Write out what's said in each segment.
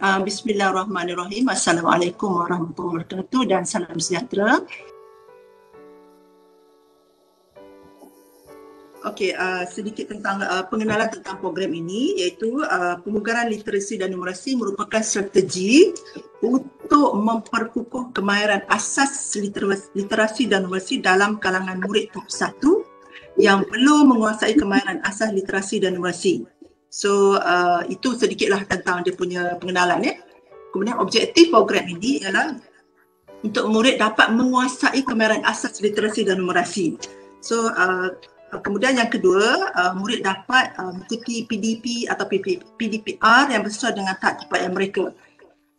Bismillahirrahmanirrahim. Assalamualaikum warahmatullahi wabarakatuh dan salam sejahtera. Okey, sedikit tentang pengenalan tentang program ini, iaitu pemugaran literasi dan numerasi merupakan strategi untuk memperkukuh kemahiran asas literasi dan numerasi dalam kalangan murid tahap 1 yang perlu menguasai kemahiran asas literasi dan numerasi. So, itu sedikitlah tentang dia punya pengenalan ya. Kemudian objektif program ini ialah untuk murid dapat menguasai kemahiran asas literasi dan numerasi. So, kemudian yang kedua, murid dapat mengikuti PDP atau PDPR yang bersesuai dengan tahap capaian mereka.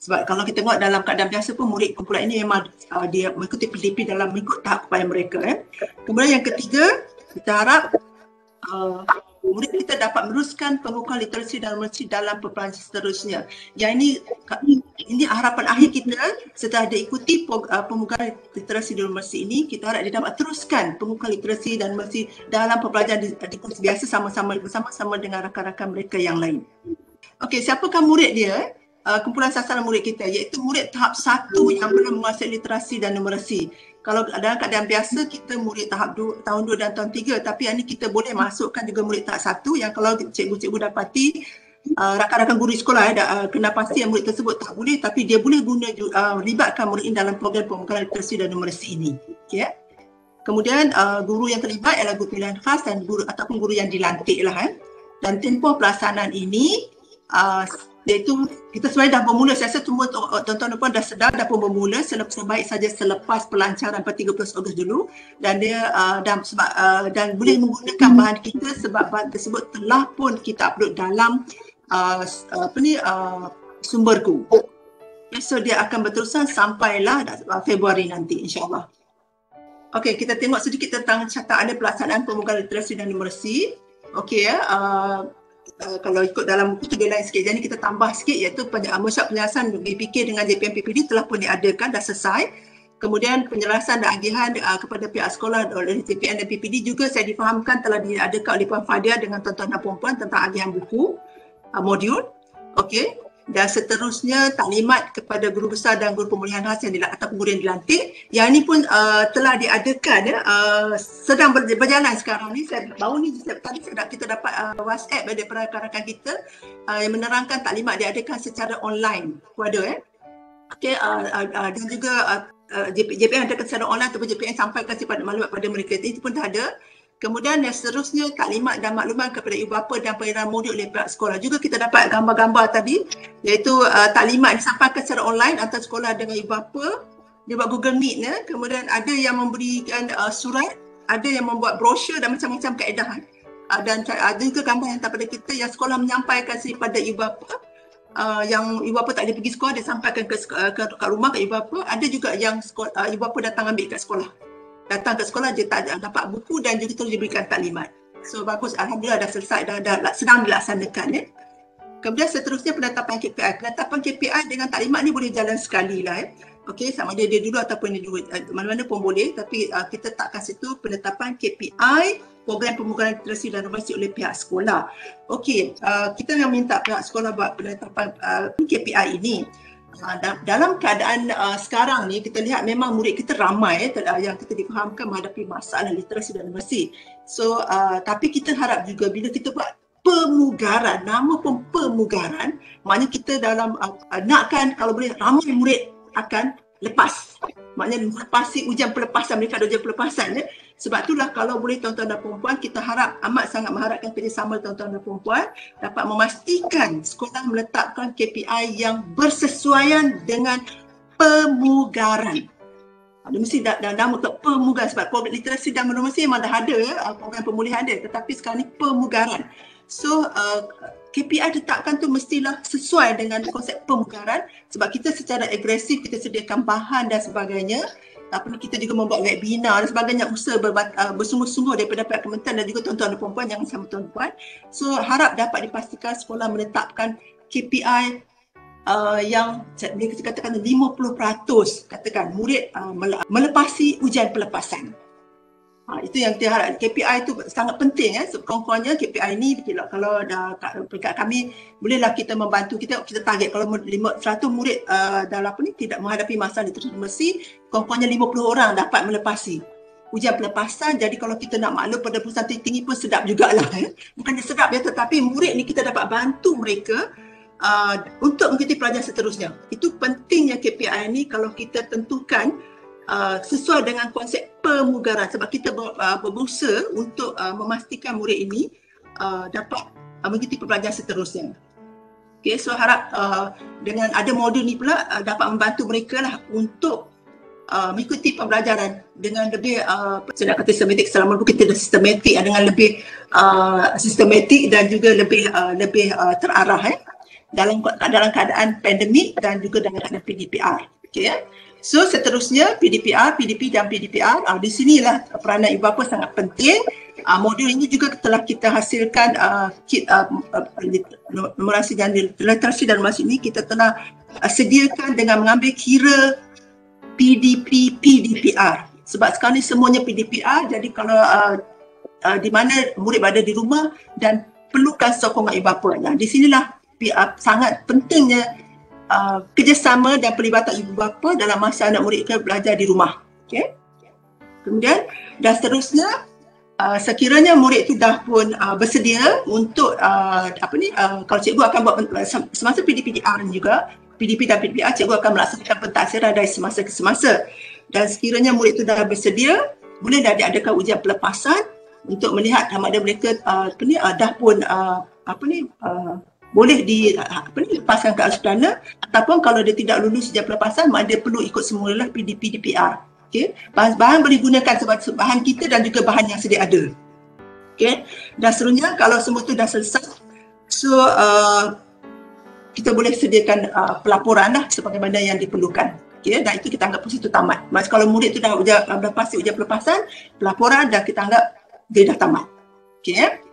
Sebab kalau kita tengok dalam keadaan biasa pun murid kumpulan ini memang dia mengikuti PDP dalam mengikut tahap capaian mereka. Kemudian yang ketiga, kita harap murid kita dapat meneruskan pengukuhan literasi dan numerasi dalam peperiksaan seterusnya. Yang ini harapan akhir kita setelah dia ikuti pemugaran literasi dan numerasi ini, kita harap dia dapat teruskan pengukuhan literasi dan numerasi dalam pembelajaran di kursus biasa bersama-sama dengan rakan-rakan mereka yang lain. Okey, siapakah murid dia? Kumpulan sasaran murid kita iaitu murid tahap 1 yang belum menguasai literasi dan numerasi. Kalau dalam keadaan biasa kita murid tahap 2, tahun 2 dan tahun 3, tapi yang ni kita boleh masukkan juga murid tahap 1 yang kalau cikgu-cikgu dapati rakan-rakan guru di sekolah kena pasti yang murid tersebut tak boleh, tapi dia boleh guna libatkan murid ini dalam program pemugaran literasi dan numerasi ini. Okay. Kemudian guru yang terlibat ialah guru pilihan khas dan guru ataupun guru yang dilantik lah. Dan tempoh pelaksanaan ini iaitu kita sebenarnya dah bermula, saya rasa semua tuan-tuan dan puan dah sedar dah pun bermula sebaik saja selepas pelancaran pada 30 Ogos dulu, dan dia dan boleh menggunakan bahan kita sebab bahan tersebut telah pun kita upload dalam sumberku. So dia akan berterusan sampailah Februari nanti insya-Allah. Okey, kita tengok sedikit tentang catatan pelaksanaan pemugaran literasi dan numerasi. Okey ya. Kalau ikut dalam buku tu dia lain sikit, jadi kita tambah sikit iaitu workshop penjelasan BPK dengan JPM PPD telah pun diadakan, dah selesai. Kemudian penjelasan dan agihan kepada pihak sekolah oleh JPM dan PPD juga saya difahamkan telah diadakan oleh Puan Fadia dengan tuan-tuan dan puan-puan tentang agihan buku modul. Okey. Dan seterusnya taklimat kepada guru besar dan guru pemulihan khas ataupun guru yang dilantik. Yang ini pun telah diadakan sedang berjalan sekarang ni. Baru ni tadi kita dapat WhatsApp daripada rakan-rakan kita yang menerangkan taklimat diadakan secara online kepada okey, dan juga JPM adakan secara online ataupun JPM sampaikan maklumat pada mereka. Itu pun dah ada. Kemudian yang seterusnya taklimat dan makluman kepada ibu bapa dan pengiriman modul oleh pihak sekolah. Juga kita dapat gambar-gambar tadi iaitu taklimat disampaikan secara online antara sekolah dengan ibu bapa. Dia buat Google Meet kemudian ada yang memberikan surat, ada yang membuat brosur dan macam-macam kaedah. Dan ada juga gambar yang daripada kita yang sekolah menyampaikan kepada ibu bapa. Yang ibu bapa tak boleh pergi sekolah, dia sampaikan ke rumah ke ibu bapa. Ada juga yang ibu bapa datang ambil kat sekolah. Datang ke sekolah dia tak dapat buku dan juga terus diberikan taklimat. So bagus, alhamdulillah dah selesai, dah sedang dilaksanakan. Kemudian seterusnya penetapan KPI. Penetapan KPI dengan taklimat ni boleh jalan sekali lah. Okey, sama dia dulu ataupun dia dulu, mana-mana pun boleh, tapi kita takkan situ penetapan KPI program pemugaran literasi dan numerasi oleh pihak sekolah. Okey, kita yang minta pihak sekolah buat penetapan KPI ini. Dalam keadaan sekarang ni kita lihat memang murid kita ramai yang kita difahamkan menghadapi masalah literasi dan numerasi. So tapi kita harap juga bila kita buat pemugaran, nama pun pemugaran, maknanya kita dalam nakkan kalau boleh ramai murid akan lepas. Maknanya melepasi ujian pelepasan, mereka ada ujian pelepasan. Sebab itulah kalau boleh tuan-tuan dan puan-puan, kita harap amat sangat mengharapkan kerjasama tuan-tuan dan puan-puan dapat memastikan sekolah meletakkan KPI yang bersesuaian dengan pemugaran. Dia mesti nama untuk pemugaran sebab program literasi dan numerasi memang dah ada, program pemulihan ada, tetapi sekarang ni pemugaran. So KPI ditetapkan tu mestilah sesuai dengan konsep pemugaran sebab kita secara agresif kita sediakan bahan dan sebagainya. Kita juga membuat webinar dan sebagainya, usaha bersungguh-sungguh daripada pihak kementerian dan juga tuan-tuan dan puan-puan, jangan sama tuan-puan. So harap dapat dipastikan sekolah menetapkan KPI yang boleh kita katakan 50% katakan murid melepasi ujian pelepasan. Itu yang kita harap. KPI itu sangat penting. Sekurang-kurangnya KPI ni kalau dah dekat kami, bolehlah kita membantu kita target kalau 100 murid dalam tidak menghadapi masalah literacy, kurang-kurangnya 50 orang dapat melepasi ujian pelepasan. Jadi kalau kita nak maklum pada perusahaan tinggi pun sedap jugalah. Bukannya sedap ya, tetapi murid ni kita dapat bantu mereka untuk mengikuti pelajaran seterusnya. Itu pentingnya KPI ni kalau kita tentukan sesuai dengan konsep pemugaran, sebab kita berusaha untuk memastikan murid ini dapat mengikuti pembelajaran seterusnya. Okay, so harap dengan ada modul ni pula dapat membantu mereka lah untuk mengikuti pembelajaran dengan lebih saya nak kata sistematik, selama kita dah sistematik, dengan lebih sistematik dan juga lebih terarah dalam keadaan pandemik dan juga dalam keadaan PDPR. Okay, ya. So seterusnya PDPR, PDP dan PDPR, di sinilah peranan ibu bapa sangat penting. Modul ini juga telah kita hasilkan kit numerasi dan literasi dan numerasi ini kita telah sediakan dengan mengambil kira PDP, PDPR. Sebab sekarang ni semuanya PDPR, jadi kalau di mana murid berada di rumah dan perlukan sokongan ibu bapa. Di sinilah sangat pentingnya kerjasama dan pelibatan ibu bapa dalam masa anak murid kita belajar di rumah. Okay. Kemudian dan seterusnya sekiranya murid itu dah pun bersedia untuk kalau cikgu akan buat semasa PDPR juga, PDP dan PDPR, cikgu akan melaksanakan pentaksiran dari semasa ke semasa. Dan sekiranya murid itu dah bersedia, boleh dah diadakan ujian pelepasan untuk melihat sama ada mereka dah pun boleh dilepaskan ke asrana, ataupun kalau dia tidak lulus ujian pelepasan, maka dia perlu ikut semula PDP DPR. Okay. Bahan boleh digunakan sebab bahan kita dan juga bahan yang sedia ada. Okay. Dan seterusnya kalau semua itu dah selesai, so kita boleh sediakan pelaporan sebagaimana yang diperlukan. Okay. Dan itu kita anggap proses itu tamat. Maksud kalau murid itu dah pasti ujian pelepasan, pelaporan dah kita anggap dia dah tamat. Okay.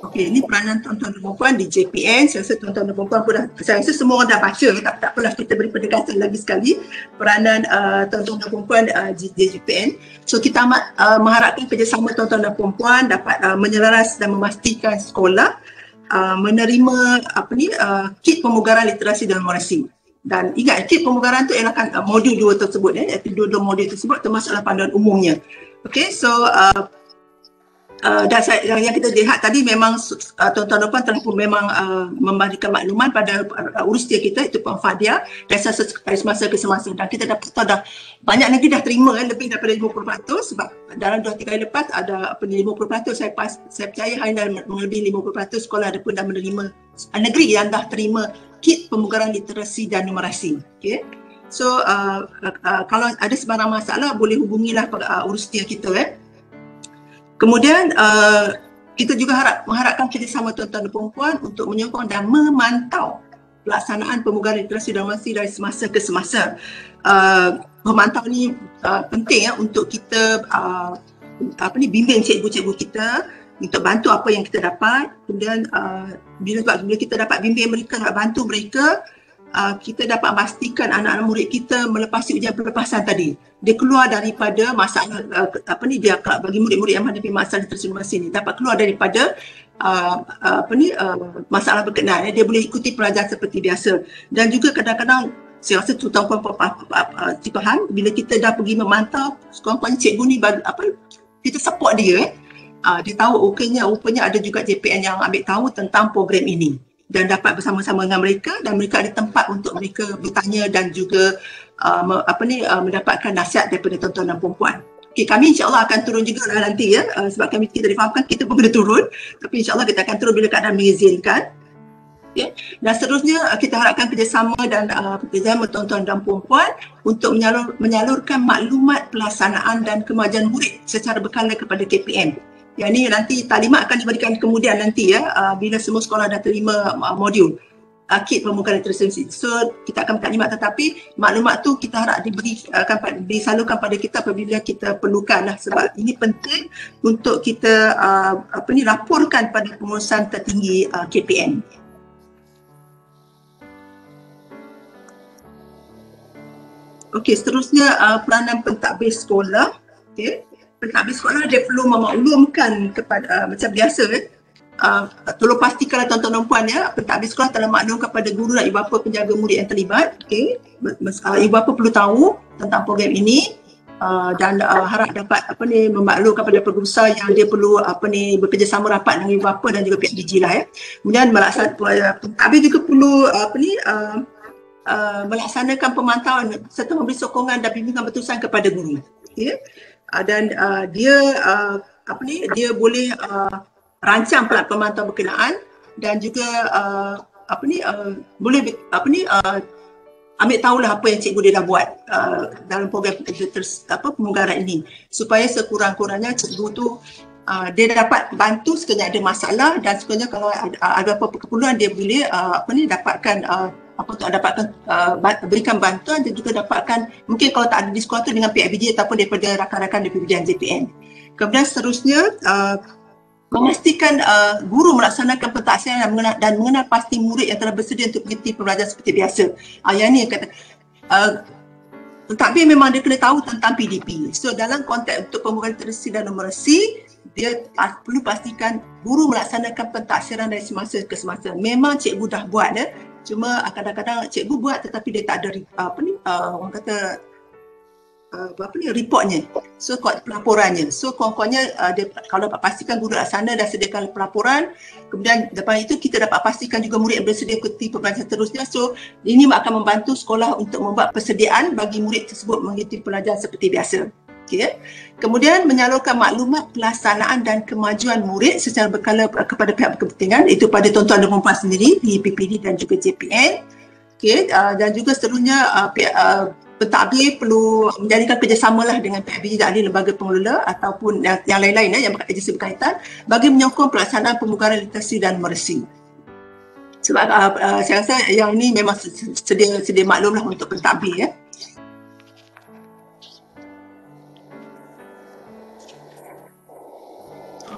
Okey, ini peranan tuan-tuan dan puan di JPN. Saya rasa tuan-tuan dan puan pun dah, saya rasa semua orang dah baca, tak apalah kita beri pendekatan lagi sekali peranan tuan-tuan dan puan di JPN. So kita amat mengharapkan kerjasama tuan-tuan dan puan dapat menyelaras dan memastikan sekolah menerima kit pemugaran literasi dan numerasi. Dan ingat, kit pemugaran tu ialah modul 2 tersebut, dua modul tersebut termasuklah panduan umumnya. Okey, so dan yang kita lihat tadi memang tuan-tuan dan puan telah pun memang memberikan makluman pada urusia kita, itu Puan Fadia, dari semasa ke semasa, dan kita dapat tahu dah banyak negeri dah terima lebih daripada 50%, sebab dalam 2-3 hari lepas ada 50%, saya percaya hari ini melebihi 50% sekolah ada pun dah menerima, negeri yang dah terima kit pemugaran literasi dan numerasi. Okay. So kalau ada sebarang masalah boleh hubungilah urusia kita. Kemudian kita juga mengharapkan kerjasama tuan-tuan dan puan untuk menyokong dan memantau pelaksanaan pemugaran literasi dan numerasi dari semasa ke semasa. Memantau ni penting untuk kita bimbing cikgu-cikgu kita untuk bantu apa yang kita dapat. Kemudian bila kita dapat bimbing mereka, nak bantu mereka, kita dapat pastikan anak-anak murid kita melepasi ujian pelepasan tadi. Dia keluar daripada masalah dia bagi murid-murid yang menghadapi masalah literasi numerasi ni dapat keluar daripada masalah berkenaan. Dia boleh ikuti pelajaran seperti biasa. Dan juga kadang-kadang saya rasa tuan-tuan faham bila kita dah pergi memantau, sekurang-kurangnya cikgu ni kita support dia. Dia tahu rupanya ada juga JPN yang ambil tahu tentang program ini dan dapat bersama-sama dengan mereka, dan mereka ada tempat untuk mereka bertanya dan juga mendapatkan nasihat daripada tuan-tuan dan puan-puan. Okay, kami insya-Allah akan turun juga nanti sebab kita difahamkan kita pun kena turun, tapi insya-Allah kita akan turun bila keadaan mengizinkan. Okay. Dan seterusnya kita harapkan kerjasama dan kerjasama tuan-tuan dan puan-puan untuk menyalurkan maklumat pelaksanaan dan kemajuan murid secara berkala kepada KPM. Yang ini nanti taklimat akan diberikan kemudian nanti bila semua sekolah dah terima modul kit pemugaran literasi. So kita akan taklimat, tetapi maklumat tu kita harap disalurkan pada kita apabila kita perlukan sebab ini penting untuk kita laporkan pada pengurusan tertinggi KPM. Okey, seterusnya peranan pentadbir sekolah. Okey, pentadbir sekolah dia perlu memaklumkan kepada macam biasa tolong pastikanlah tuan-tuan dan puan ya, pentadbir sekolah telah maklum kepada guru dan ibu bapa penjaga murid yang terlibat. Okey, ibu bapa perlu tahu tentang program ini dan harap dapat memaklumkan kepada pengurusa yang dia perlu bekerjasama rapat dengan ibu bapa dan juga pihak DG lah ya. Kemudian pentadbir juga perlu melaksanakan pemantauan serta memberi sokongan dan bimbingan berterusan kepada guru. Okay? Dan dia boleh rancang pelan pemantauan berkenaan dan juga boleh ambil tahulah apa yang cikgu dia dah buat dalam program pemunggaran ini supaya sekurang-kurangnya cikgu tu dia dapat bantu sekiranya ada masalah dan sekiranya kalau ada apa-apa keperluan dia boleh dapatkan berikan bantuan dan juga dapatkan mungkin kalau tak ada di sekolah tu dengan PIBG ataupun daripada rakan-rakan di PIBG JPN. Kemudian seterusnya memastikan guru melaksanakan pentaksiran dan mengenal pasti murid yang telah bersedia untuk mengikuti pembelajaran seperti biasa. Yang ni kata pentadbir memang dia kena tahu tentang PDP. So dalam konteks untuk pembukaan literasi dan numerasi dia perlu pastikan guru melaksanakan pentaksiran dari semasa ke semasa. Memang cikgu dah buat cuma kadang-kadang cikgu buat tetapi dia tak ada reportnya. So pelaporannya. So kurang-kurangnya dia kalau dapat pastikan guru laksana dah sediakan pelaporan, kemudian lepas itu kita dapat pastikan juga murid yang bersedia ikuti pembelajaran seterusnya. So ini akan membantu sekolah untuk membuat persediaan bagi murid tersebut mengikuti pelajaran seperti biasa. Okay. Kemudian menyalurkan maklumat pelaksanaan dan kemajuan murid secara berkala kepada pihak berkepentingan, itu pada tuan-tuan dan puan sendiri di PPD dan juga JPN. Okay. Dan juga seterusnya pentadbir perlu menjadikan kerjasamalah dengan pihak BJ dan ahli lembaga pengelola ataupun yang lain-lain yang agensi berkaitan bagi menyokong pelaksanaan pemunggaran literasi dan numerasi. Sebab saya rasa yang ini memang sedia maklumlah untuk pentadbir ya.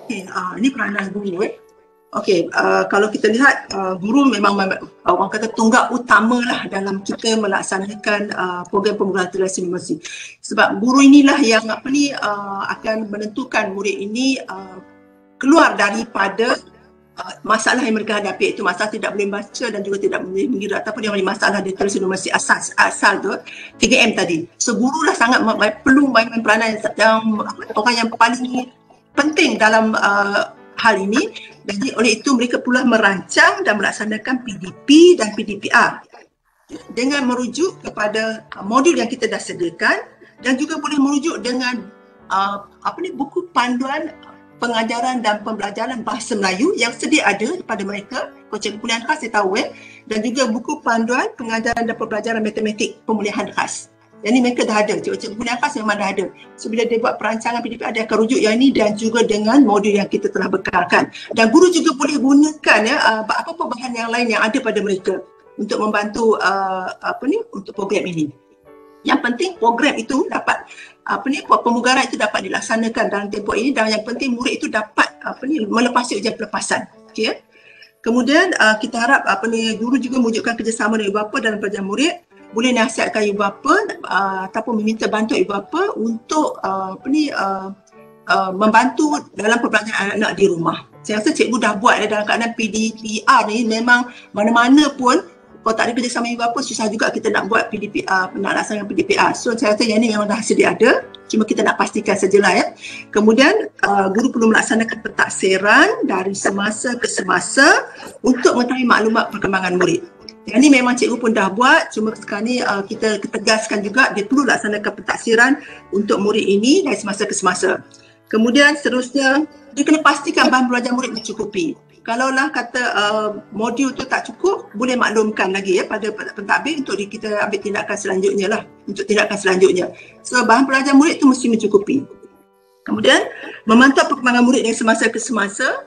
Okey, ini peranan guru Okey, kalau kita lihat guru memang orang kata tunggak utamalah dalam kita melaksanakan program pemunggaran literasi numerasi. Sebab guru inilah yang akan menentukan murid ini keluar daripada masalah yang mereka hadapi, iaitu masalah tidak boleh baca dan juga tidak boleh mengira ataupun yang masalah literasi numerasi asal tu 3M tadi. So guru lah sangat perlu main peranan yang orang yang paling penting dalam hal ini. Jadi oleh itu mereka pula merancang dan melaksanakan PDP dan PDPR dengan merujuk kepada modul yang kita dah sediakan dan juga boleh merujuk dengan buku panduan pengajaran dan pembelajaran bahasa Melayu yang sedia ada pada mereka. Kalau cikgu pilihan khas dia tahu dan juga buku panduan pengajaran dan pembelajaran matematik pemulihan khas. Yang ni mereka dah ada, cikgu pilihan khas memang dah ada. So bila dia buat perancangan PDP dia akan rujuk yang ni dan juga dengan modul yang kita telah bekalkan. Dan guru juga boleh gunakan apa-apa bahan yang lain yang ada pada mereka untuk membantu untuk program ini. Yang penting program itu dapat pemunggaran itu dapat dilaksanakan dalam tempoh ini dan yang penting murid itu dapat melepasi ujian pelepasan. Okey. Kemudian kita harap guru juga mewujudkan kerjasama dengan ibu bapa dalam pelajaran murid, boleh nasihatkan ibu bapa ataupun meminta bantuan ibu bapa untuk membantu dalam pembelajaran anak-anak di rumah. Saya rasa cikgu dah buat dalam keadaan PDPR ni memang mana-mana pun kalau tak ada kerjasama ibu bapa susah juga kita nak buat PDPR, nak laksanakan PDPR. So saya rasa yang ni memang dah sedia ada, cuma kita nak pastikan sajalah ya. Kemudian guru perlu melaksanakan pentaksiran dari semasa ke semasa untuk mengetahui maklumat perkembangan murid. Yang ni memang cikgu pun dah buat, cuma sekarang ni kita tegaskan juga dia perlu laksanakan pentaksiran untuk murid ini dari semasa ke semasa. Kemudian seterusnya dia kena pastikan bahan belajar murid mencukupi. Kalaulah kata modul tu tak cukup, boleh maklumkan lagi pada pentadbir untuk kita ambil tindakan selanjutnya lah, untuk tindakan selanjutnya. So bahan belajar murid tu mesti mencukupi. Kemudian memantau perkembangan murid dari semasa ke semasa.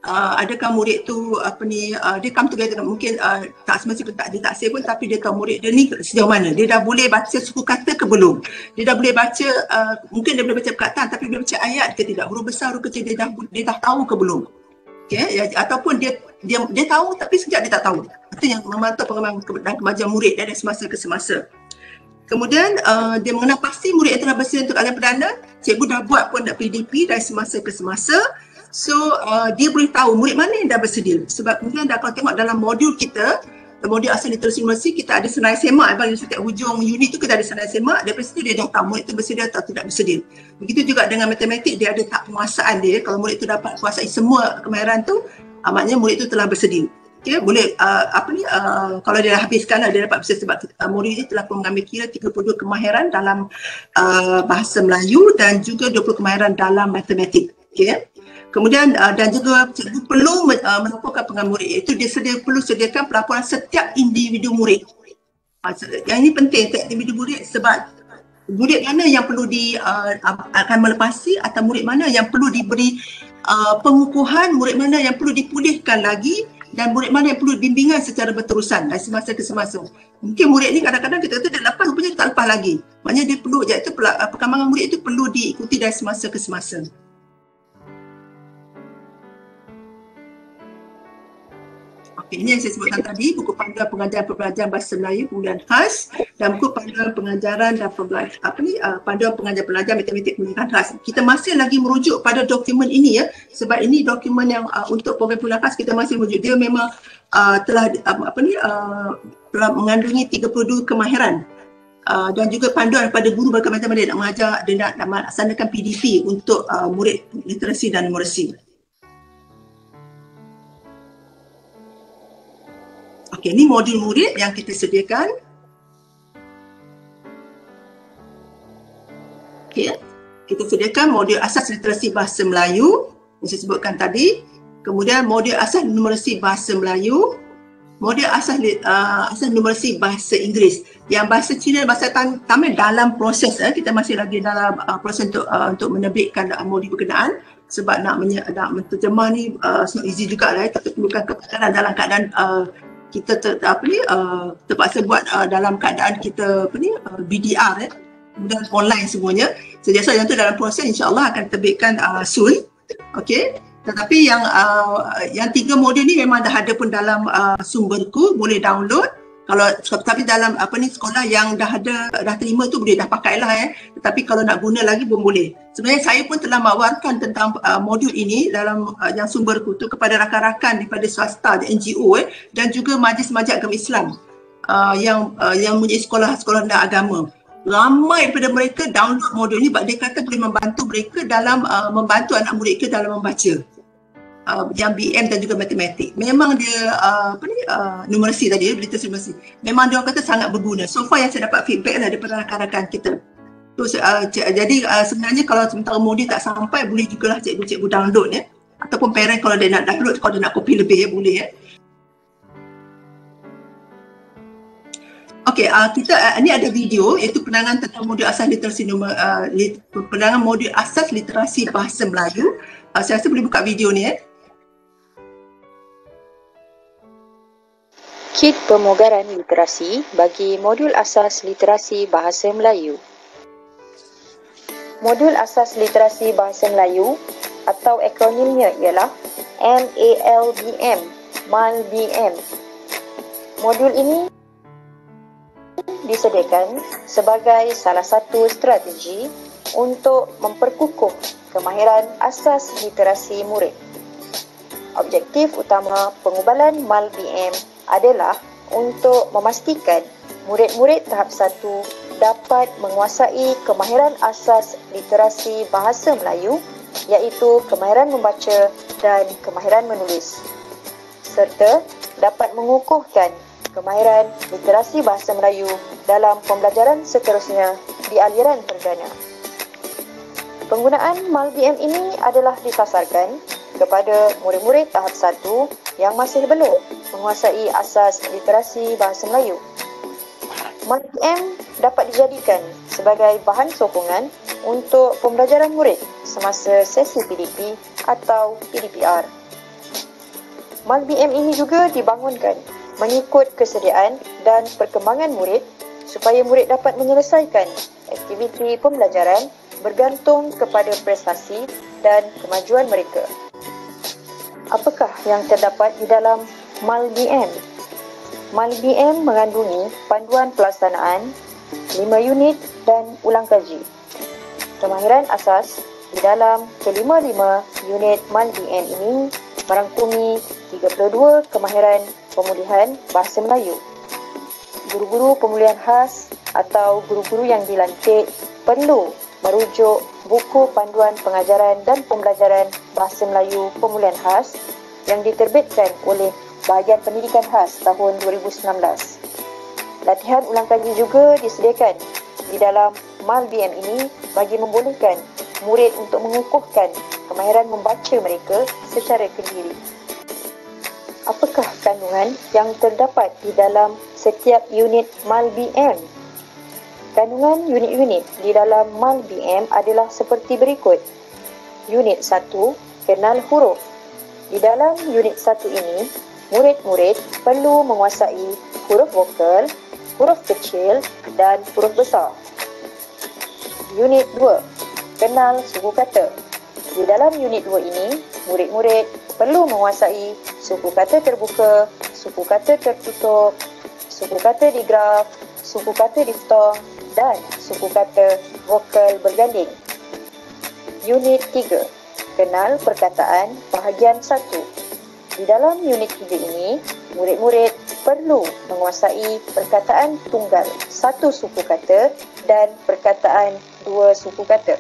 Adakah murid tu dia come together, mungkin tak semestinya ditaksir pun, tapi dia tahu murid dia ni sejauh mana, dia dah boleh baca suku kata ke belum, dia dah boleh baca mungkin dia boleh baca perkataan tapi dia baca ayat ke tidak, huruf besar huruf kecil dia dah tahu ke belum, ataupun dia tahu tapi sekejap dia tak tahu. Itu yang memantau perkembangan dan kemajuan murid dari semasa ke semasa. Kemudian dia mengenal pasti murid yang telah bersedia untuk aliran perdana, cikgu dah buat pun PDP dari semasa ke semasa. So dia boleh tahu murid mana yang dah bersedia. Sebab kemudian kalau tengok dalam modul kita, modul asal literasi numeracy, kita ada senarai semak. Bagi setiap hujung unit tu kita ada senarai semak. Dari situ dia dah tahu murid tu bersedia atau tidak bersedia. Begitu juga dengan matematik, dia ada tahap penguasaan dia. Kalau murid tu dapat kuasai semua kemahiran tu, maknanya murid tu telah bersedia. Okay, boleh kalau dia dah habiskan, dia dapat bersedia sebab murid ini telah mengambil kira 32 kemahiran dalam bahasa Melayu dan juga 20 kemahiran dalam matematik. Okay. Kemudian dan juga cikgu perlu melaporkan pengalaman murid, iaitu dia perlu sediakan pelaporan setiap individu murid. Yang ini penting, setiap individu murid, sebab murid mana yang perlu akan melepasi atau murid mana yang perlu diberi pengukuhan, murid mana yang perlu dipulihkan lagi, dan murid mana yang perlu bimbingan secara berterusan dari semasa ke semasa. Mungkin murid ni kadang-kadang kita kata dia lepas, rupanya tak lepas lagi. Maknanya dia perlu, iaitu perkembangan murid itu perlu diikuti dari semasa ke semasa. Okay, ini yang saya sebutkan tadi, buku panduan pengajaran pembelajaran bahasa Melayu penggunaan khas dan buku panduan pengajaran dan panduan pengajaran pelajar matematik penggunaan khas. Kita masih lagi merujuk pada dokumen ini ya, sebab ini dokumen yang untuk program penggunaan khas kita masih merujuk. Dia memang telah telah mengandungi 32 kemahiran dan juga panduan pada guru bagaimana dia nak mengajar, dia nak melaksanakan PDP untuk murid literasi dan numeracy. Okey, ini modul murid yang kita sediakan. Okey, kita sediakan modul asas literasi bahasa Melayu yang saya sebutkan tadi. Kemudian modul asas numerasi bahasa Melayu, modul asas numerasi bahasa Inggeris. Yang bahasa Cina dan bahasa Tamil dalam proses, kita masih lagi dalam proses untuk menerbitkan modul berkenaan. Sebab nak menterjemah ni not easy juga lah, kita perlukan kepakaran dalam keadaan kita terpaksa buat dalam keadaan kita BDR kemudian online semuanya. Sejasa yang tu dalam proses, insya-Allah akan terbitkan soon. Okey. Tetapi yang 3 modul ni memang dah ada pun dalam sumberku, boleh download. Kalau tapi dalam sekolah yang dah terima tu boleh dah pakailah Tetapi kalau nak guna lagi pun boleh. Sebenarnya saya pun telah mewawarkan tentang modul ini dalam yang sumberku tu kepada rakan-rakan daripada swasta dan NGO dan juga majlis-majlis agama Islam yang mempunyai sekolah-sekolah rendah agama. Ramai daripada mereka download modul ini sebab dia kata boleh membantu mereka dalam membantu anak murid mereka dalam membaca. Yang BM dan juga matematik. Memang dia numerasi tadi, literasi numerasi. Memang dia orang kata sangat berguna. So far yang saya dapat feedback lah daripada rakan-rakan kita. Jadi sebenarnya kalau sementara modul tak sampai, boleh jugalah cikgu download ataupun parent kalau dia nak download, kalau dia nak copy lebih boleh Okey, kita ini ada video iaitu penangan tentang modul asas literasi penangan modul asas literasi bahasa Melayu. Saya rasa boleh buka video ni Kit pemugaran literasi bagi modul asas literasi bahasa Melayu. Modul asas literasi bahasa Melayu atau akronimnya ialah MALBM, MALBM. Modul ini disediakan sebagai salah satu strategi untuk memperkukuh kemahiran asas literasi murid. Objektif utama pengubalan MALBM adalah untuk memastikan murid-murid tahap 1 dapat menguasai kemahiran asas literasi bahasa Melayu iaitu kemahiran membaca dan kemahiran menulis serta dapat mengukuhkan kemahiran literasi bahasa Melayu dalam pembelajaran seterusnya di aliran perdana. Penggunaan MALBM ini adalah disasarkan kepada murid-murid tahap 1 yang masih belum menguasai asas literasi bahasa Melayu. MALBM dapat dijadikan sebagai bahan sokongan untuk pembelajaran murid semasa sesi PDP atau PDPR. MALBM ini juga dibangunkan mengikut kesediaan dan perkembangan murid supaya murid dapat menyelesaikan aktiviti pembelajaran bergantung kepada prestasi dan kemajuan mereka. Apakah yang terdapat di dalam MALBM? MALBM mengandungi panduan pelaksanaan, 5 unit dan ulang kaji. Kemahiran asas di dalam kelima-lima unit MAL-BM ini merangkumi 32 kemahiran pemulihan bahasa Melayu. Guru-guru pemulihan khas atau guru-guru yang dilantik perlu merujuk buku panduan pengajaran dan pembelajaran bahasa Melayu pemulihan khas yang diterbitkan oleh Bahagian Pendidikan Khas tahun 2019. Latihan ulang kaji juga disediakan di dalam MAL-BM ini bagi membolehkan murid untuk mengukuhkan kemahiran membaca mereka secara kendiri. Apakah kandungan yang terdapat di dalam setiap unit MAL-BM? Kandungan unit-unit di dalam MAL-BM adalah seperti berikut. Unit 1, kenal huruf. Di dalam unit 1 ini, murid-murid perlu menguasai huruf vokal, huruf kecil dan huruf besar. Unit 2, kenal suku kata. Di dalam unit 2 ini, murid-murid perlu menguasai suku kata terbuka, suku kata tertutup, suku kata digraf, suku kata diftong dan suku kata vokal berganding. Unit 3, kenal perkataan bahagian 1. Di dalam unit 3 ini, murid-murid perlu menguasai perkataan tunggal satu suku kata dan perkataan dua suku kata.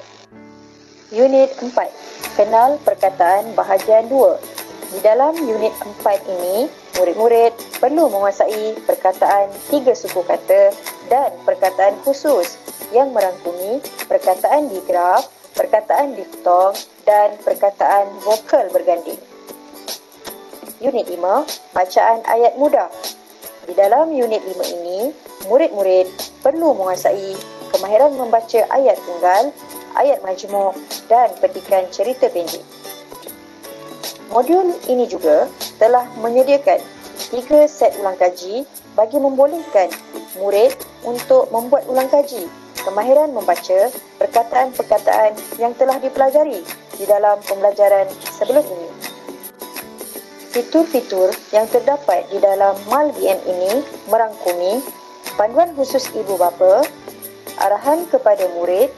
Unit 4, kenal perkataan bahagian 2. Di dalam unit 4 ini, murid-murid perlu menguasai perkataan 3 suku kata dan perkataan khusus yang merangkumi perkataan digraf, perkataan diftong dan perkataan vokal berganding. Unit 5, bacaan ayat mudah. Di dalam unit 5 ini, murid-murid perlu menguasai kemahiran membaca ayat tunggal, ayat majmuk dan petikan cerita pendek. Modul ini juga telah menyediakan 3 set ulang kaji bagi membolehkan murid untuk membuat ulang kaji kemahiran membaca perkataan-perkataan yang telah dipelajari di dalam pembelajaran sebelum ini. Fitur-fitur yang terdapat di dalam MAL-BM ini merangkumi panduan khusus ibu bapa, arahan kepada murid,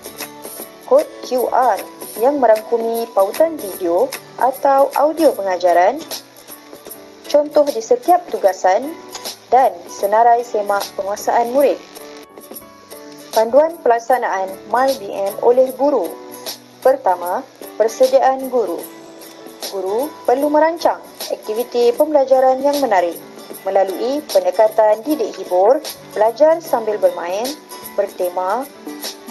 kod QR yang merangkumi pautan video atau audio pengajaran, contoh di setiap tugasan dan senarai semak penguasaan murid. Panduan pelaksanaan MAL-BM oleh guru. Pertama, persediaan guru. Guru perlu merancang aktiviti pembelajaran yang menarik melalui pendekatan didik hibur, belajar sambil bermain, bertema,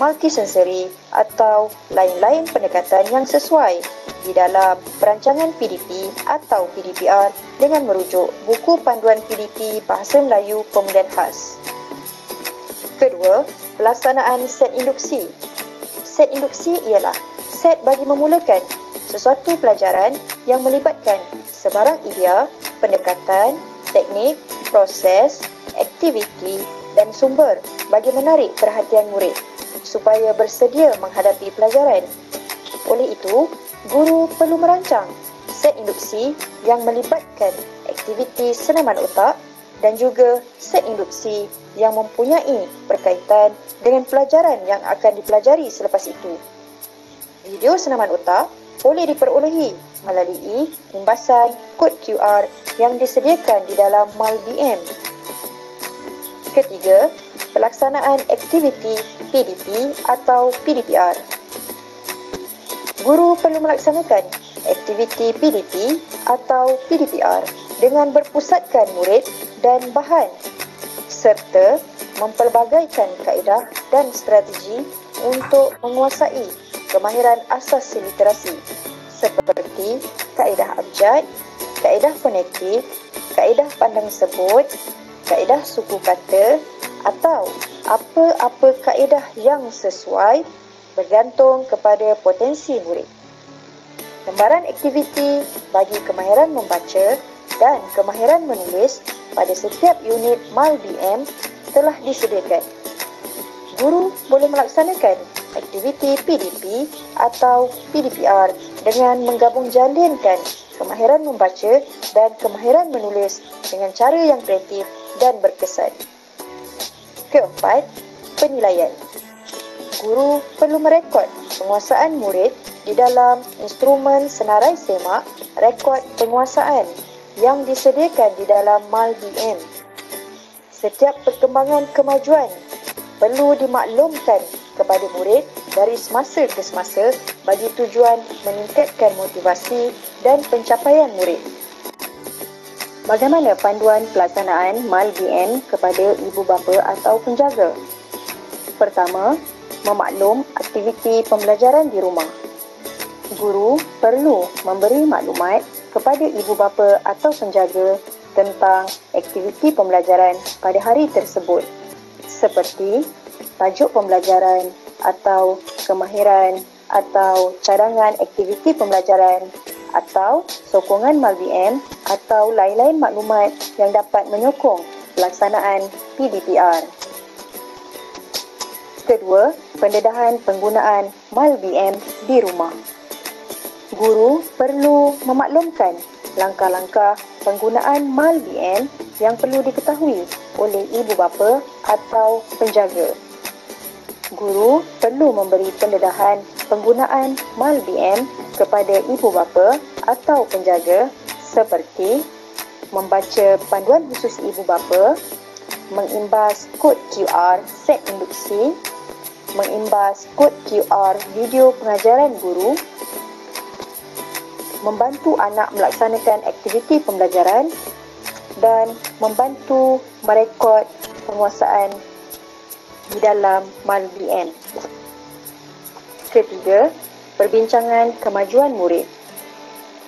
multisensori atau lain-lain pendekatan yang sesuai di dalam perancangan PDP atau PDPR dengan merujuk buku panduan PDP Bahasa Melayu Pemulihan Khas. Kedua, pelaksanaan set induksi. Set induksi ialah set bagi memulakan sesuatu pelajaran yang melibatkan sebarang idea, pendekatan, teknik, proses, aktiviti dan sumber bagi menarik perhatian murid supaya bersedia menghadapi pelajaran. Oleh itu, guru perlu merancang set induksi yang melibatkan aktiviti senaman otak dan juga set induksi yang mempunyai berkaitan dengan pelajaran yang akan dipelajari selepas itu. Video senaman otak boleh diperolehi melalui imbasan kod QR yang disediakan di dalam MAL-BM. Ketiga, pelaksanaan aktiviti PDP atau PDPR. Guru perlu melaksanakan aktiviti PDP atau PDPR dengan berpusatkan murid dan bahan serta mempelbagaikan kaedah dan strategi untuk menguasai kemahiran asas literasi seperti kaedah abjad, kaedah fonetik, kaedah pandang sebut, kaedah suku kata atau apa-apa kaedah yang sesuai bergantung kepada potensi murid. Gambaran aktiviti bagi kemahiran membaca dan kemahiran menulis pada setiap unit MAL-BM telah disediakan. Guru boleh melaksanakan aktiviti PDP atau PDPR dengan menggabung jalinkan kemahiran membaca dan kemahiran menulis dengan cara yang kreatif dan berkesan. Keempat, penilaian. Guru perlu merekod penguasaan murid di dalam instrumen senarai semak rekod penguasaan yang disediakan di dalam MALBM. Setiap perkembangan kemajuan perlu dimaklumkan kepada murid dari semasa ke semasa bagi tujuan meningkatkan motivasi dan pencapaian murid. Bagaimana panduan pelaksanaan MALBM kepada ibu bapa atau penjaga? Pertama, memaklum aktiviti pembelajaran di rumah. Guru perlu memberi maklumat kepada ibu bapa atau penjaga tentang aktiviti pembelajaran pada hari tersebut, seperti tajuk pembelajaran atau kemahiran atau cadangan aktiviti pembelajaran atau sokongan MALBM atau lain-lain maklumat yang dapat menyokong pelaksanaan PDPR. Kedua, pendedahan penggunaan MALBM di rumah. Guru perlu memaklumkan langkah-langkah penggunaan MALBM yang perlu diketahui oleh ibu bapa atau penjaga. Guru perlu memberi pendedahan penggunaan MALBM kepada ibu bapa atau penjaga seperti membaca panduan khusus ibu bapa, mengimbas kod QR set induksi, mengimbas kod QR video pengajaran guru, membantu anak melaksanakan aktiviti pembelajaran dan membantu merekod penguasaan di dalam MALBM. Ketiga, perbincangan kemajuan murid.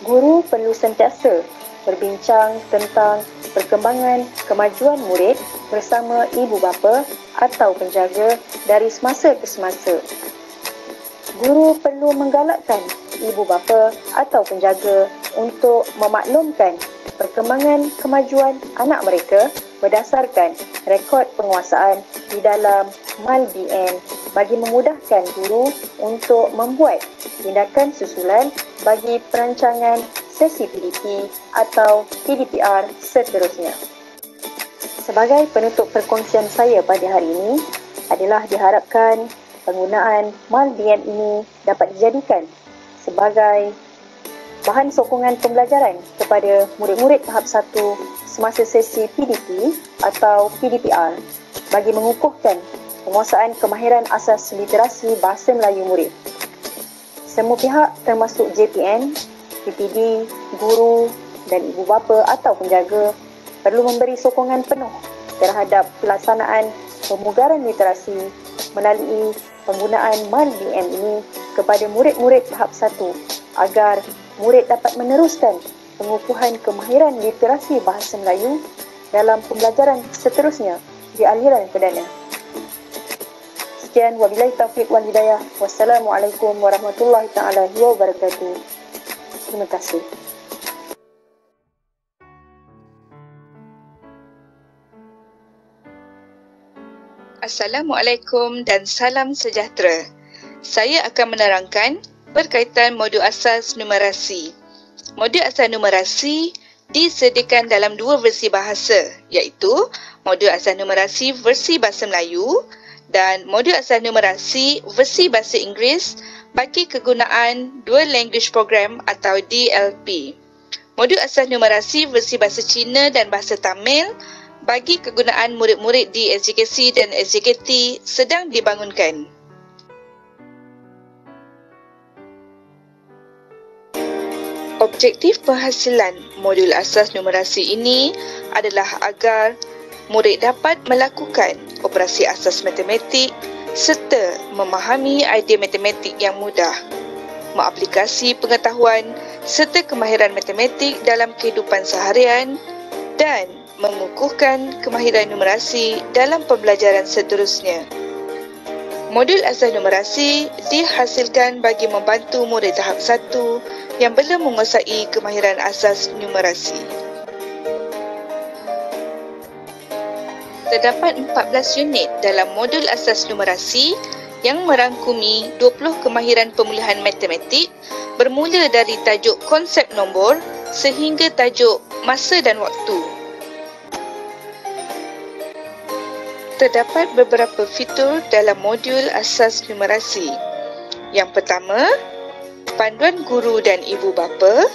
Guru perlu sentiasa berbincang tentang perkembangan kemajuan murid bersama ibu bapa atau penjaga dari semasa ke semasa. Guru perlu menggalakkan ibu bapa atau penjaga untuk memaklumkan perkembangan kemajuan anak mereka berdasarkan rekod penguasaan di dalam MALBM bagi memudahkan guru untuk membuat tindakan susulan bagi perancangan sesi PDP atau PDPR seterusnya. Sebagai penutup perkongsian saya pada hari ini adalah diharapkan penggunaan MALBM ini dapat dijadikan sebagai bahan sokongan pembelajaran kepada murid-murid tahap 1 semasa sesi PDP atau PDPR bagi mengukuhkan penguasaan kemahiran asas literasi bahasa Melayu murid. Semua pihak termasuk JPN, PPD, guru dan ibu bapa atau penjaga perlu memberi sokongan penuh terhadap pelaksanaan pemugaran literasi melalui penggunaan MALBM ini kepada murid-murid tahap 1 agar murid dapat meneruskan pengukuhan kemahiran literasi bahasa Melayu dalam pembelajaran seterusnya di aliran perdana. Sekian, wabillahi taufiq wal hidayah. Wassalamualaikum warahmatullahi taala wabarakatuh. Terima kasih. Assalamualaikum dan salam sejahtera. Saya akan menerangkan berkaitan modul asas numerasi. Modul asas numerasi disediakan dalam dua versi bahasa, iaitu modul asas numerasi versi bahasa Melayu dan modul asas numerasi versi bahasa Inggeris bagi kegunaan Dual Language Program atau DLP. Modul asas numerasi versi bahasa Cina dan bahasa Tamil bagi kegunaan murid-murid di SJKC dan SJKT sedang dibangunkan. Objektif penghasilan modul asas numerasi ini adalah agar murid dapat melakukan operasi asas matematik serta memahami idea matematik yang mudah, mengaplikasi pengetahuan serta kemahiran matematik dalam kehidupan seharian dan mengukuhkan kemahiran numerasi dalam pembelajaran seterusnya. Modul asas numerasi dihasilkan bagi membantu murid tahap 1 yang belum menguasai kemahiran asas numerasi. Terdapat 14 unit dalam modul asas numerasi yang merangkumi 20 kemahiran pemulihan matematik bermula dari tajuk konsep nombor sehingga tajuk masa dan waktu. terdapat beberapa fitur dalam modul asas numerasi. Yang pertama, panduan guru dan ibu bapa.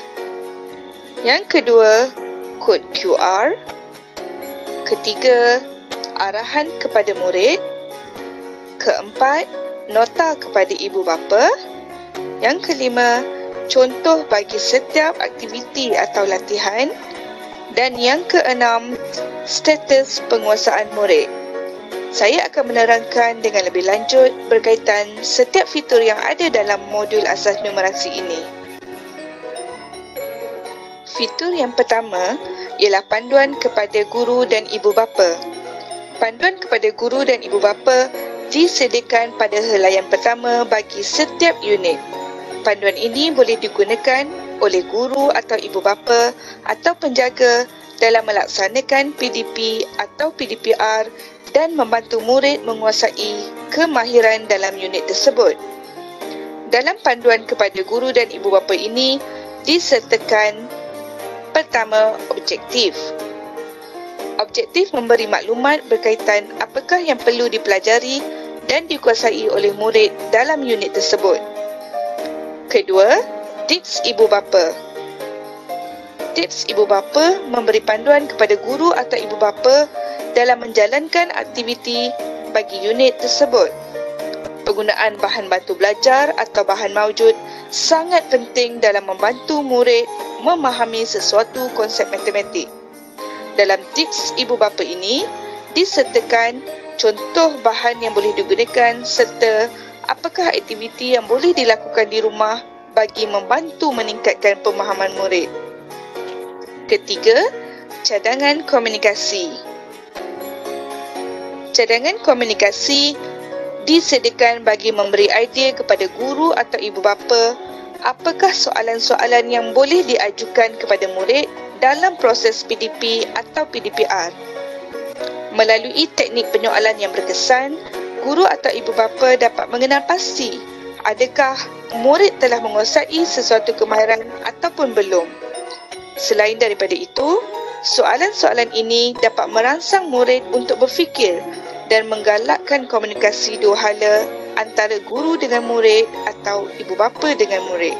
Yang kedua, kod QR. Ketiga, arahan kepada murid. Keempat, nota kepada ibu bapa. Yang kelima, contoh bagi setiap aktiviti atau latihan. Dan yang keenam, status penguasaan murid. Saya akan menerangkan dengan lebih lanjut berkaitan setiap fitur yang ada dalam modul asas numerasi ini. Fitur yang pertama ialah panduan kepada guru dan ibu bapa. Panduan kepada guru dan ibu bapa disediakan pada helaian pertama bagi setiap unit. Panduan ini boleh digunakan oleh guru atau ibu bapa atau penjaga dalam melaksanakan PDP atau PDPR dan membantu murid menguasai kemahiran dalam unit tersebut. Dalam panduan kepada guru dan ibu bapa ini disertakan pertama, objektif. Objektif memberi maklumat berkaitan apakah yang perlu dipelajari dan dikuasai oleh murid dalam unit tersebut. Kedua, tips ibu bapa. Tips ibu bapa memberi panduan kepada guru atau ibu bapa dalam menjalankan aktiviti bagi unit tersebut. Penggunaan bahan bantu belajar atau bahan maujud sangat penting dalam membantu murid memahami sesuatu konsep matematik. Dalam tips ibu bapa ini disertakan contoh bahan yang boleh digunakan serta apakah aktiviti yang boleh dilakukan di rumah bagi membantu meningkatkan pemahaman murid. Ketiga, cadangan komunikasi. Cadangan komunikasi disediakan bagi memberi idea kepada guru atau ibu bapa apakah soalan-soalan yang boleh diajukan kepada murid dalam proses PDP atau PDPR. Melalui teknik penyoalan yang berkesan, guru atau ibu bapa dapat mengenal pasti adakah murid telah menguasai sesuatu kemahiran ataupun belum. Selain daripada itu, soalan-soalan ini dapat merangsang murid untuk berfikir dan menggalakkan komunikasi dua hala antara guru dengan murid atau ibu bapa dengan murid.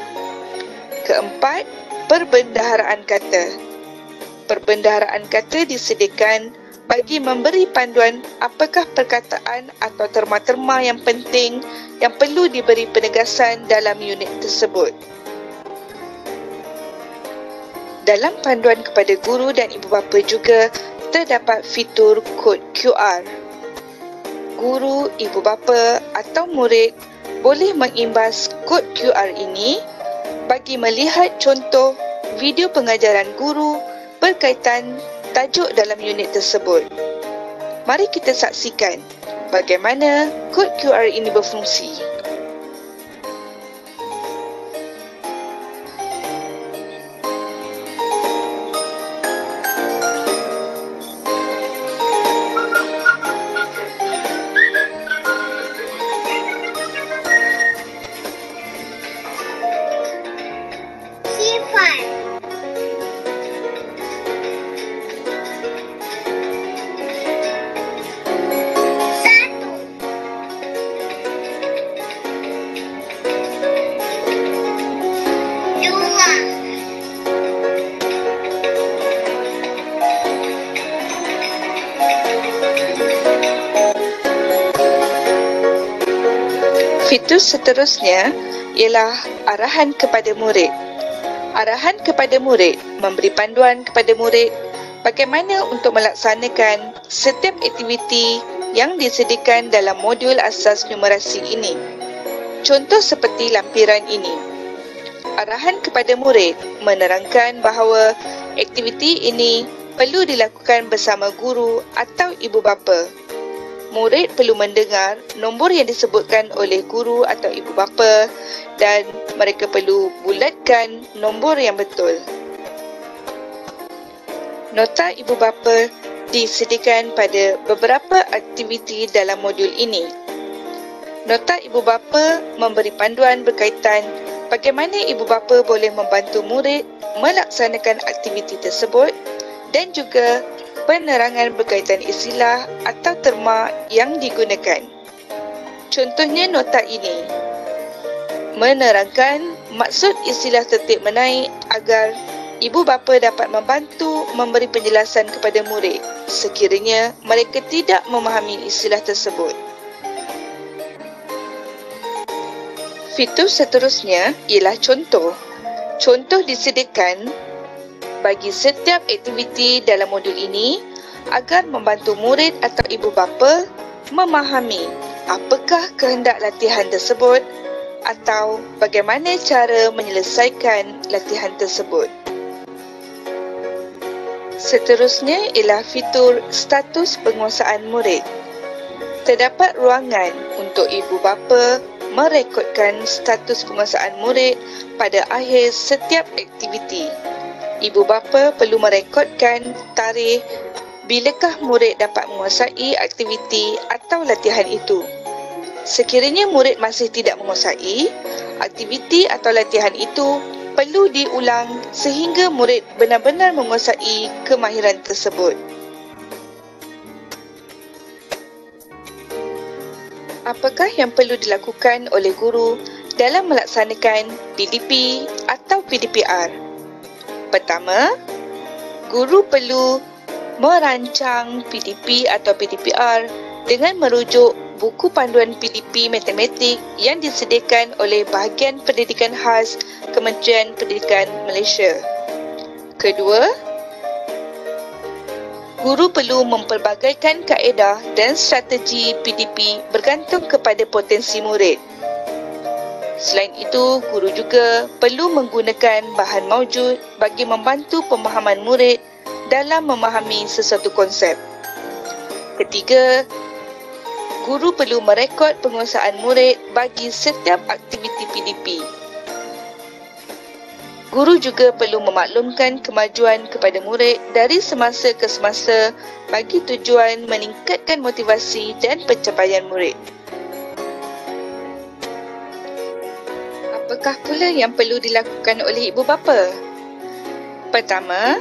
Keempat, perbendaharaan kata. Perbendaharaan kata disediakan bagi memberi panduan apakah perkataan atau terma-terma yang penting yang perlu diberi penegasan dalam unit tersebut. Dalam panduan kepada guru dan ibu bapa juga terdapat fitur kod QR. Guru, ibu bapa atau murid boleh mengimbas kod QR ini bagi melihat contoh video pengajaran guru berkaitan tajuk dalam unit tersebut. Mari kita saksikan bagaimana kod QR ini berfungsi. Fitur seterusnya ialah arahan kepada murid. Arahan kepada murid memberi panduan kepada murid bagaimana untuk melaksanakan setiap aktiviti yang disediakan dalam modul asas numerasi ini. Contoh seperti lampiran ini. Arahan kepada murid menerangkan bahawa aktiviti ini perlu dilakukan bersama guru atau ibu bapa. Murid perlu mendengar nombor yang disebutkan oleh guru atau ibu bapa dan mereka perlu bulatkan nombor yang betul. Nota ibu bapa disediakan pada beberapa aktiviti dalam modul ini. Nota ibu bapa memberi panduan berkaitan bagaimana ibu bapa boleh membantu murid melaksanakan aktiviti tersebut dan juga penerangan berkaitan istilah atau terma yang digunakan. Contohnya nota ini menerangkan maksud istilah tertib menaik agar ibu bapa dapat membantu memberi penjelasan kepada murid sekiranya mereka tidak memahami istilah tersebut. Fitur seterusnya ialah contoh. Contoh disediakan bagi setiap aktiviti dalam modul ini agar membantu murid atau ibu bapa memahami apakah kehendak latihan tersebut atau bagaimana cara menyelesaikan latihan tersebut. Seterusnya ialah fitur status penguasaan murid. Terdapat ruangan untuk ibu bapa merekodkan status penguasaan murid pada akhir setiap aktiviti. Ibu bapa perlu merekodkan tarikh bilakah murid dapat menguasai aktiviti atau latihan itu. Sekiranya murid masih tidak menguasai, aktiviti atau latihan itu perlu diulang sehingga murid benar-benar menguasai kemahiran tersebut. Apakah yang perlu dilakukan oleh guru dalam melaksanakan PDP atau PDPR? Pertama, guru perlu merancang PDP atau PDPR dengan merujuk buku panduan PDP matematik yang disediakan oleh Bahagian Pendidikan Khas Kementerian Pendidikan Malaysia. Kedua, guru perlu mempelbagaikan kaedah dan strategi PDP bergantung kepada potensi murid. Selain itu, guru juga perlu menggunakan bahan maujud bagi membantu pemahaman murid dalam memahami sesuatu konsep. Ketiga, guru perlu merekod penguasaan murid bagi setiap aktiviti PDP. Guru juga perlu memaklumkan kemajuan kepada murid dari semasa ke semasa bagi tujuan meningkatkan motivasi dan pencapaian murid. Apakah pula yang perlu dilakukan oleh ibu bapa? Pertama,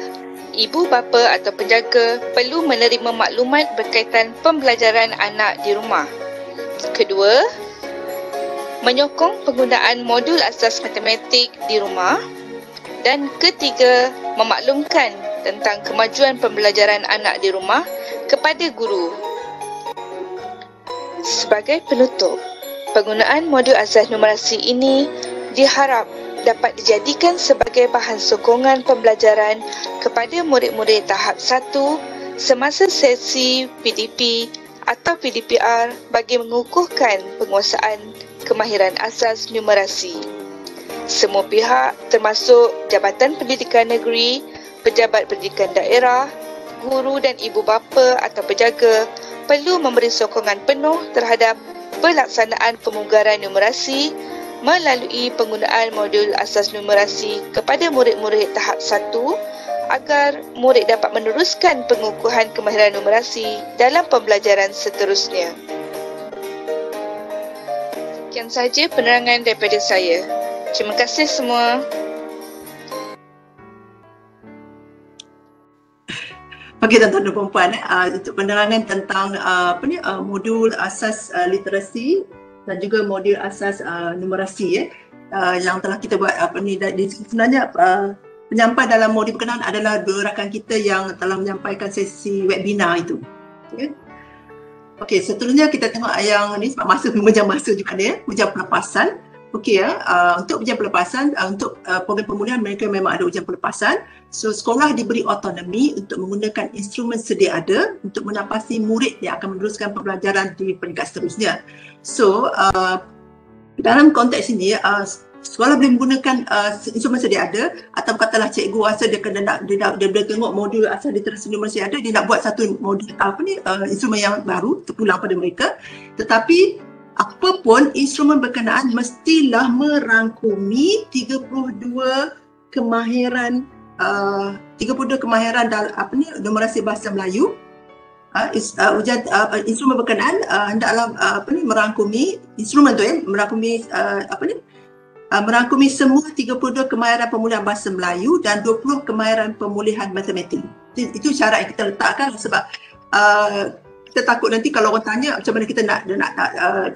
ibu bapa atau penjaga perlu menerima maklumat berkaitan pembelajaran anak di rumah. Kedua, menyokong penggunaan modul asas matematik di rumah. Dan ketiga, memaklumkan tentang kemajuan pembelajaran anak di rumah kepada guru. Sebagai penutup, penggunaan modul asas numerasi ini diharap dapat dijadikan sebagai bahan sokongan pembelajaran kepada murid-murid tahap 1 semasa sesi PDP atau PDPR bagi mengukuhkan penguasaan kemahiran asas numerasi. Semua pihak termasuk Jabatan Pendidikan Negeri, Pejabat Pendidikan Daerah, guru dan ibu bapa atau penjaga perlu memberi sokongan penuh terhadap pelaksanaan pemugaran numerasi melalui penggunaan modul asas numerasi kepada murid-murid tahap 1 agar murid dapat meneruskan pengukuhan kemahiran numerasi dalam pembelajaran seterusnya. Sekian sahaja penerangan daripada saya. Terima kasih semua. Okey tuan-tuan dan puan-puan, untuk penerangan tentang modul asas literasi dan juga modul asas numerasi yang telah kita buat sebenarnya penyampai dalam modul berkenaan adalah dua rakan kita yang telah menyampaikan sesi webinar itu. Okey, seterusnya kita tengok yang ni sebab masa juga ni, ujian pelepasan. Okey untuk ujian pelepasan, untuk program pemulihan mereka memang ada ujian pelepasan. So sekolah diberi autonomi untuk menggunakan instrumen sedia ada untuk menapasi murid yang akan meneruskan pembelajaran di peringkat seterusnya. So dalam konteks ini sekolah boleh menggunakan instrumen sedia ada, atau katalah cikgu rasa dia boleh tengok modul asal literasi numerasi ada, dia nak buat satu modul instrumen yang baru terpulang pada mereka. Tetapi apapun instrumen berkenaan mestilah merangkumi 32 kemahiran dalam numerasi bahasa Melayu. Instrumen berkenaan hendaklah merangkumi instrumen tu merangkumi semua 32 kemahiran pemulihan bahasa Melayu dan 20 kemahiran pemulihan matematik. Itu syarat yang kita letakkan sebab kita takut nanti kalau orang tanya macam mana kita nak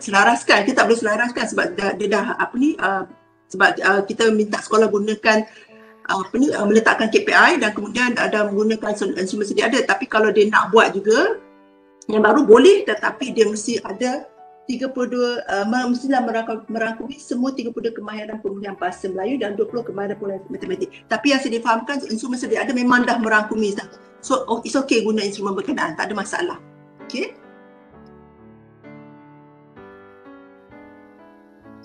selaraskan, kita tak boleh selaraskan sebab dia dah sebab kita minta sekolah gunakan meletakkan KPI dan kemudian ada menggunakan instrumen sedia ada. Tapi kalau dia nak buat juga yang baru boleh, tetapi dia mesti ada 32 mestilah merangkumi semua 32 kemahiran pemulihan bahasa Melayu dan 20 kemahiran pemulihan matematik. Tapi yang saya difahamkan instrumen sedia ada memang dah merangkumi. So it's okay guna instrumen berkenaan, tak ada masalah. Okay.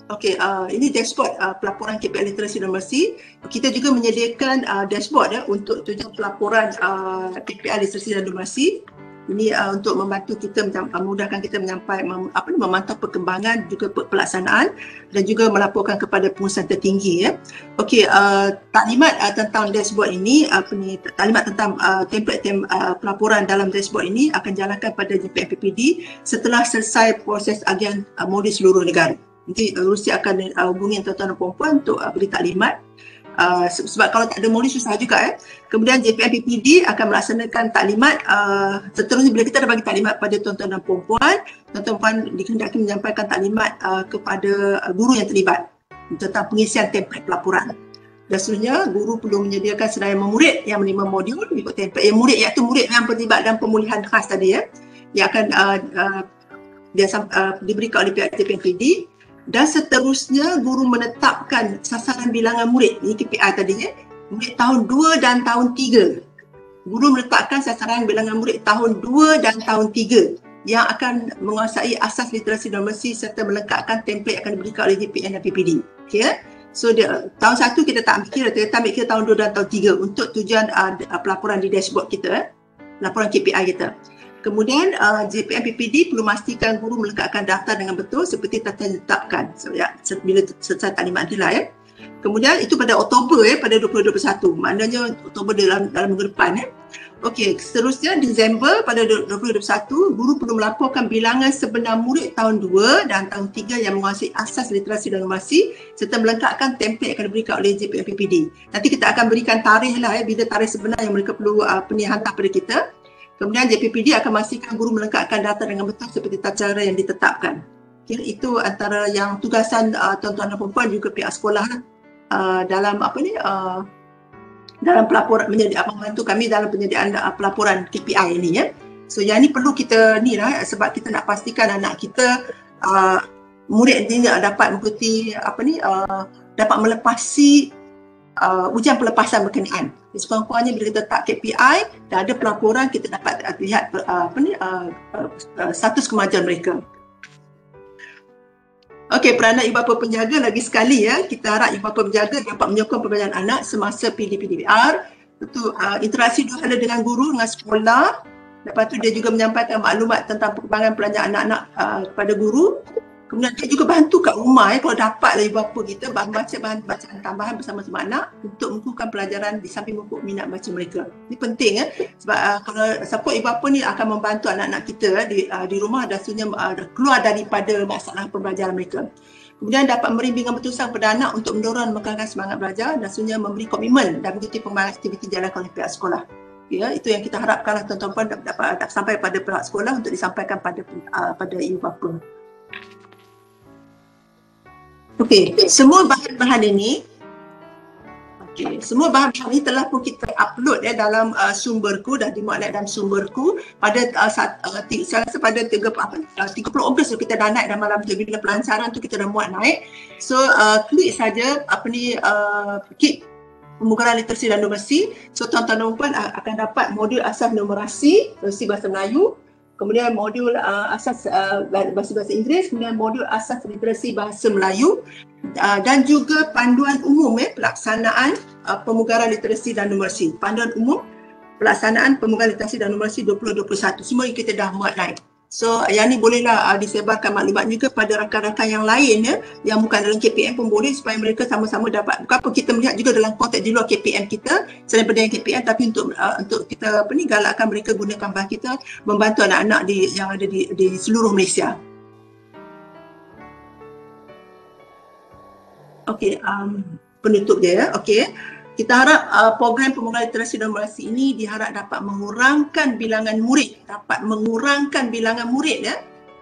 Okey, ini dashboard pelaporan KPI literasi dan numerasi. Kita juga menyediakan dashboard untuk tujuan pelaporan KPI literasi dan numerasi. Ini untuk membantu kita, memudahkan kita memantau perkembangan juga pelaksanaan dan juga melaporkan kepada pengurusan tertinggi. Okey, taklimat tentang dashboard ini, taklimat tentang template pelaporan dalam dashboard ini akan dijalankan pada JPM PPD setelah selesai proses agian modul seluruh negara. Nanti Rusi akan hubungi tuan-tuan dan puan-puan untuk beri taklimat. Sebab kalau tak ada modul susah juga. Kemudian JPM PPD akan melaksanakan taklimat. Seterusnya bila kita dah bagi taklimat pada tuan-tuan dan puan-puan, tuan-tuan dan puan dikehendaki menyampaikan taklimat kepada guru yang terlibat tentang pengisian template pelaporan. Dan seterusnya guru perlu menyediakan senarai memurid yang menerima modul ikut template. Yang murid iaitu murid yang terlibat dalam pemulihan khas tadi yang akan diberikan oleh pihak JPM PPD. Dan seterusnya guru menetapkan sasaran bilangan murid, ini KPI tadi murid tahun 2 dan tahun 3. Guru menetapkan sasaran bilangan murid tahun 2 dan tahun 3 yang akan menguasai asas literasi dan numerasi serta melengkapkan template yang akan diberikan oleh JPN dan PPD. Okay? So tahun 1 kita tak ambil kira, kita ambil kira tahun 2 dan tahun 3 untuk tujuan pelaporan di dashboard kita, laporan KPI kita. Kemudian JPM PPD perlu memastikan guru melengkapkan daftar dengan betul seperti ditetapkan bila selesai taklimat nilai. Kemudian itu pada Oktober pada 2021, maknanya Oktober dalam minggu depan. Okey, seterusnya Disember pada 2021, guru perlu melaporkan bilangan sebenar murid tahun 2 dan tahun 3 yang menguasai asas literasi dan numerasi serta melengkapkan template yang akan diberikan oleh JPM PPD. Nanti kita akan berikan tarikh bila tarikh sebenar yang mereka perlu hantar pada kita. Kemudian JPPD akan memastikan guru melengkapkan data dengan betul seperti tata cara yang ditetapkan. Okay, itu antara yang tugasan tuan-tuan dan puan-puan juga pihak sekolah dalam dalam pelaporan, membantu kami dalam penyediaan pelaporan KPI ini. So yang ni perlu kita sebab kita nak pastikan anak kita murid ini dapat mengikuti dapat melepasi ujian pelepasan berkenaan. Sekurang-kurangnya bila kita letak KPI dan ada pelaporan, kita dapat lihat status kemajuan mereka. Okey, peranan ibu bapa penjaga lagi sekali kita harap ibu bapa penjaga dapat menyokong pembelajaran anak semasa PDPDBR. Itu interaksi dua ada dengan guru, dengan sekolah. Lepas tu dia juga menyampaikan maklumat tentang perkembangan pelajaran anak-anak kepada guru. Kemudian dia juga bantu kat rumah kalau dapatlah ibu bapa kita baca bahan bacaan tambahan bersama-sama anak untuk mengukuhkan pelajaran di samping mengukuh minat baca mereka. Ini penting sebab kalau support ibu bapa ni akan membantu anak-anak kita di rumah dan seterusnya keluar daripada masalah pembelajaran mereka. Kemudian dapat membimbing keputusan kepada anak untuk mendorong memegang semangat belajar dan seterusnya memberi komitmen dan mengikuti pengembangan aktiviti dijalankan oleh pihak sekolah. Ya, itu yang kita harapkanlah tuan-tuan dapat sampai pada pihak sekolah untuk disampaikan pada ibu bapa. Okey, semua bahan-bahan ini telah pun kita upload dalam sumberku, dah dimuat dalam sumberku pada saya rasa pada 30 Ogos kita dah naik dah malam tu, bila pelancaran tu kita dah muat naik. So klik saja klik pembukaan literasi dan numerasi. So tuan-tuan dan puan akan dapat modul asas numerasi bahasa Melayu. Kemudian modul asas bahasa Inggeris, kemudian modul asas literasi bahasa Melayu dan juga panduan umum pelaksanaan pemugaran literasi dan numerasi. Panduan umum pelaksanaan pemugaran literasi dan numerasi 2021. Semua kita dah muat naik. So yang ni bolehlah disebarkan maklumat juga pada rakan-rakan yang lain yang bukan dalam KPM pun boleh supaya mereka sama-sama dapat. Bukan apa kita melihat juga dalam konteks di luar KPM kita selain pada yang KPM, tapi untuk kita galakkan mereka gunakan bahan kita membantu anak-anak yang ada di seluruh Malaysia. Okey, penutup dia Okey. kita harap program pemogalan literasi dan numerasi ini diharap dapat mengurangkan bilangan murid, ya.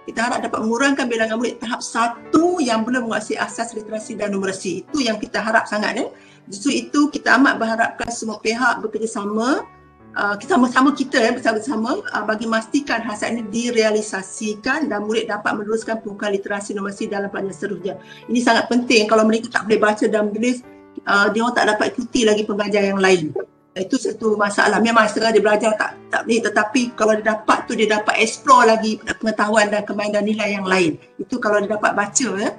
Kita harap dapat mengurangkan bilangan murid tahap 1 yang belum menguasai asas literasi dan numerasi. Itu yang kita harap sangat, ya. Justru itu kita amat berharapkan semua pihak bekerjasama, bersama-sama bagi memastikan hasrat ini direalisasikan dan murid dapat meneruskan pemogalan literasi numerasi dalam pelajaran seterusnya. Ini sangat penting. Kalau mereka tak boleh baca dan menulis, dia orang tak dapat ikuti lagi pembelajaran yang lain. Itu satu masalah. Memang setengah dia belajar tak boleh, tetapi kalau dia dapat tu dia dapat explore lagi pengetahuan dan kemahiran nilai yang lain. Itu kalau dia dapat baca, ya.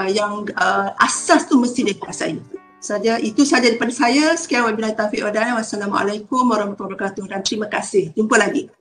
Yang asas tu mesti dia kuasai. Itu saja daripada saya. Sekian wabillahi taufiq wal hidayah. Wassalamualaikum warahmatullahi wabarakatuh dan terima kasih. Jumpa lagi.